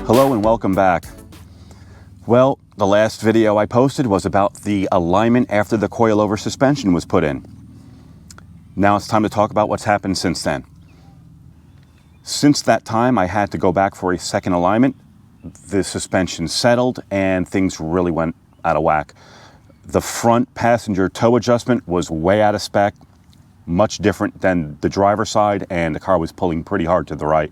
Hello and welcome back. Well, the last video I posted was about the alignment after the coilover suspension was put in. Now it's time to talk about what's happened since then. Since that time, I had to go back for a second alignment. The suspension settled and things really went out of whack. The front passenger toe adjustment was way out of spec, much different than the driver's side, and the car was pulling pretty hard to the right.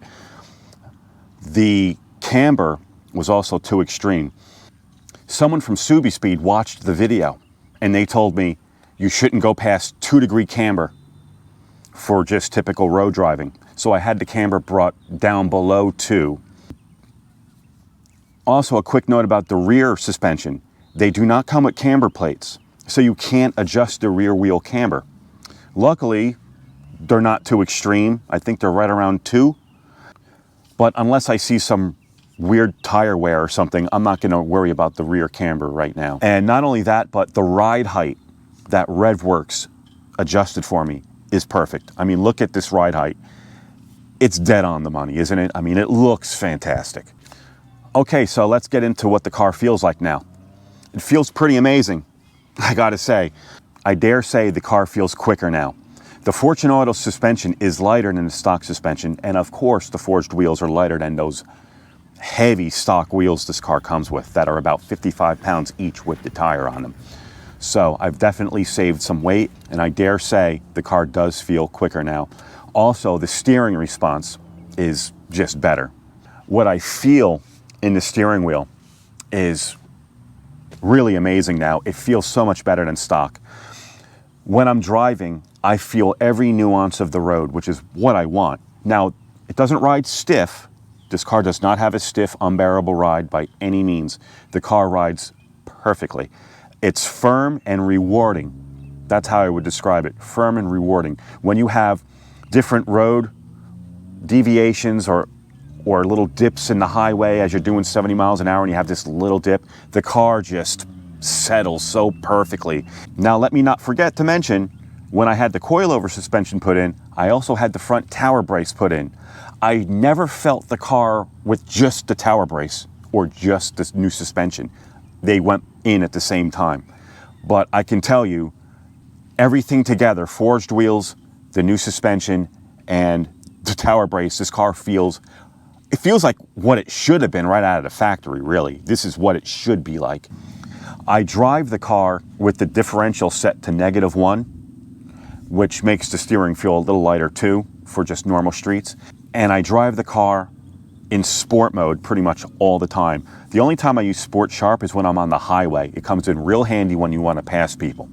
The camber was also too extreme. Someone from Subi Speed watched the video and they told me you shouldn't go past 2-degree camber for just typical road driving. So I had the camber brought down below 2. Also, a quick note about the rear suspension. They do not come with camber plates, so you can't adjust the rear wheel camber. Luckily, they're not too extreme. I think they're right around 2. But unless I see some weird tire wear or something, I'm not going to worry about the rear camber right now. And not only that, but the ride height that RevWorks adjusted for me is perfect. I mean, look at this ride height. It's dead on the money, isn't it? I mean, it looks fantastic. Okay, so let's get into what the car feels like now. It feels pretty amazing, I gotta say. I dare say the car feels quicker now. The Fortune Auto suspension is lighter than the stock suspension, and of course the forged wheels are lighter than those heavy stock wheels this car comes with that are about 55 pounds each with the tire on them. So I've definitely saved some weight, and I dare say the car does feel quicker now. Also, the steering response is just better. What I feel in the steering wheel is really amazing now. It feels so much better than stock. When I'm driving, I feel every nuance of the road, which is what I want. Now, it doesn't ride stiff. This car does not have a stiff, unbearable ride by any means. The car rides perfectly. It's firm and rewarding. That's how I would describe it, firm and rewarding. When you have different road deviations or little dips in the highway as you're doing 70 miles an hour and you have this little dip, the car just settles so perfectly. Now, let me not forget to mention, when I had the coilover suspension put in, I also had the front tower brace put in. I never felt the car with just the tower brace or just this new suspension. They went in at the same time. But I can tell you, everything together, forged wheels, the new suspension, and the tower brace, this car feels like what it should have been right out of the factory, really. This is what it should be like. I drive the car with the differential set to -1, which makes the steering feel a little lighter too for just normal streets. And I drive the car in sport mode pretty much all the time. The only time I use Sport Sharp is when I'm on the highway. It comes in real handy when you want to pass people.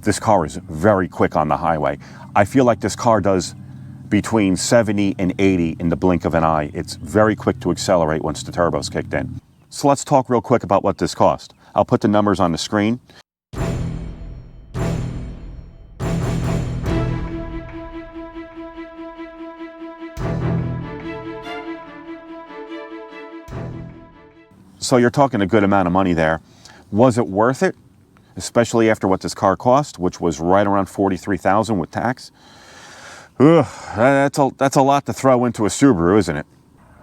This car is very quick on the highway. I feel like this car does between 70 and 80 in the blink of an eye. It's very quick to accelerate once the turbo's kicked in. So let's talk real quick about what this cost. I'll put the numbers on the screen. So you're talking a good amount of money there. Was it worth it? Especially after what this car cost, which was right around $43,000 with tax. Ugh, that's a lot to throw into a Subaru, isn't it?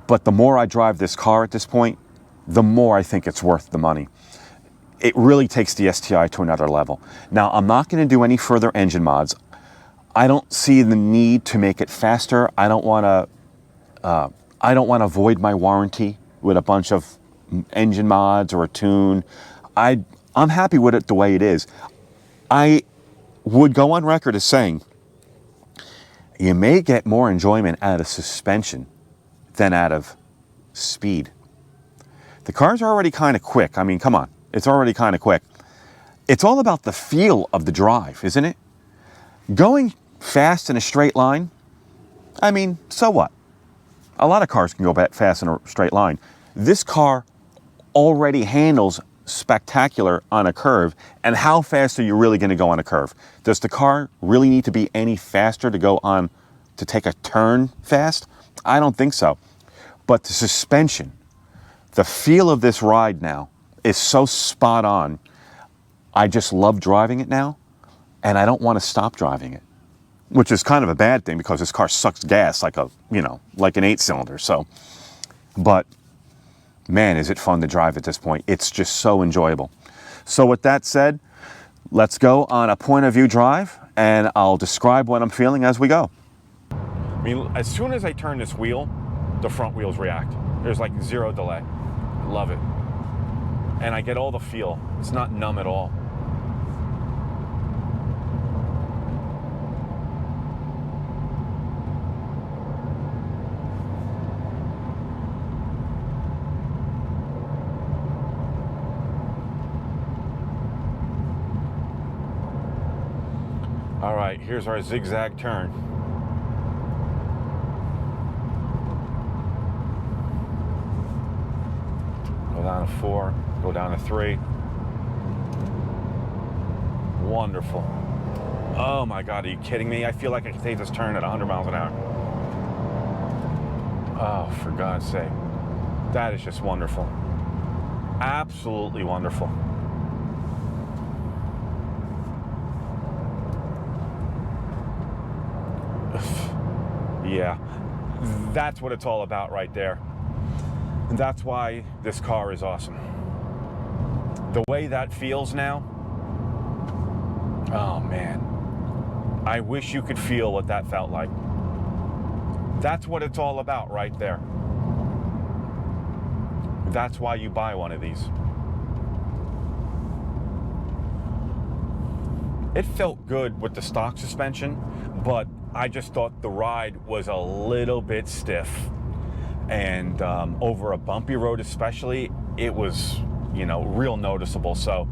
But the more I drive this car at this point, the more I think it's worth the money. It really takes the STI to another level. Now, I'm not going to do any further engine mods. I don't see the need to make it faster. I don't want to void my warranty with a bunch of engine mods or a tune. I'm happy with it the way it is. I would go on record as saying you may get more enjoyment out of suspension than out of speed. The car's already kind of quick. I mean, come on, it's already kind of quick. It's all about the feel of the drive, isn't it? Going fast in a straight line, I mean, so what? A lot of cars can go fast in a straight line. This car already handles spectacular on a curve, and how fast are you really going to go on a curve? Does the car really need to be any faster to take a turn fast? I don't think so. But the suspension, the feel of this ride now is so spot on. I just love driving it now, and I don't want to stop driving it, which is kind of a bad thing because this car sucks gas like an 8-cylinder. So, but man, is it fun to drive at this point. It's just so enjoyable. So with that said, let's go on a point of view drive and I'll describe what I'm feeling as we go. I mean, as soon as I turn this wheel, the front wheels react. There's like zero delay. I love it. And I get all the feel. It's not numb at all. All right, here's our zigzag turn. Go down to 4, go down to 3. Wonderful. Oh my God, are you kidding me? I feel like I can take this turn at 100 miles an hour. Oh, for God's sake. That is just wonderful. Absolutely wonderful. Yeah, that's what it's all about right there. And that's why this car is awesome. The way that feels now, oh man, I wish you could feel what that felt like. That's what it's all about right there. That's why you buy one of these. It felt good with the stock suspension, but I just thought the ride was a little bit stiff. And over a bumpy road especially, it was, you know, real noticeable. So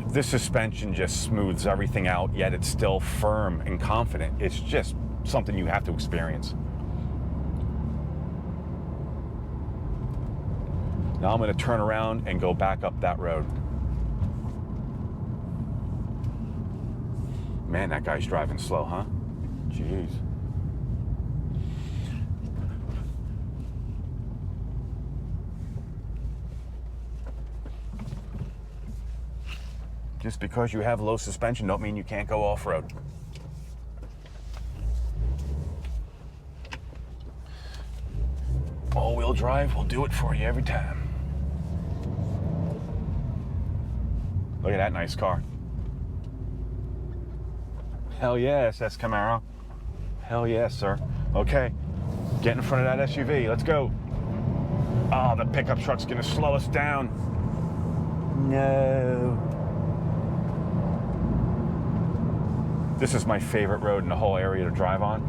this suspension just smooths everything out, yet it's still firm and confident. It's just something you have to experience. Now I'm going to turn around and go back up that road. Man, that guy's driving slow, huh? Jeez. Just because you have low suspension don't mean you can't go off-road. All-wheel drive will do it for you every time. Look at that nice car. Hell yes, that's Camaro. Hell yes, sir. Okay, get in front of that SUV. Let's go. Oh, the pickup truck's gonna slow us down. No. This is my favorite road in the whole area to drive on.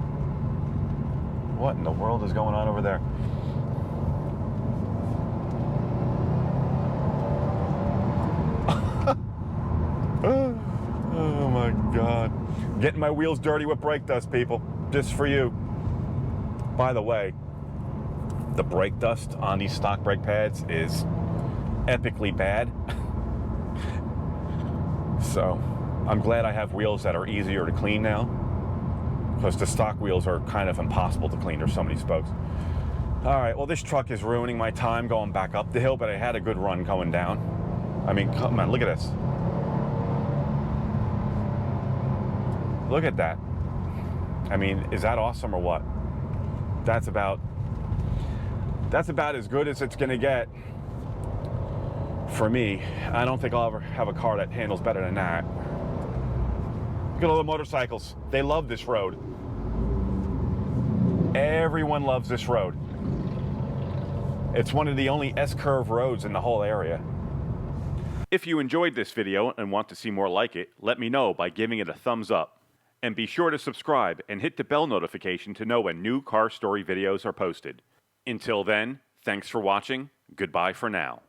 What in the world is going on over there? Oh my God. Getting my wheels dirty with brake dust, people. Just for you. By the way, the brake dust on these stock brake pads is epically bad. So I'm glad I have wheels that are easier to clean now, because the stock wheels are kind of impossible to clean. There's so many spokes. All right, well, this truck is ruining my time going back up the hill, but I had a good run going down. I mean, come on, look at this. Look at that. I mean, is that awesome or what? That's about as good as it's gonna get for me. I don't think I'll ever have a car that handles better than that. Look at all the motorcycles. They love this road. Everyone loves this road. It's one of the only S-curve roads in the whole area. If you enjoyed this video and want to see more like it, let me know by giving it a thumbs up. And be sure to subscribe and hit the bell notification to know when new car story videos are posted. Until then, thanks for watching. Goodbye for now.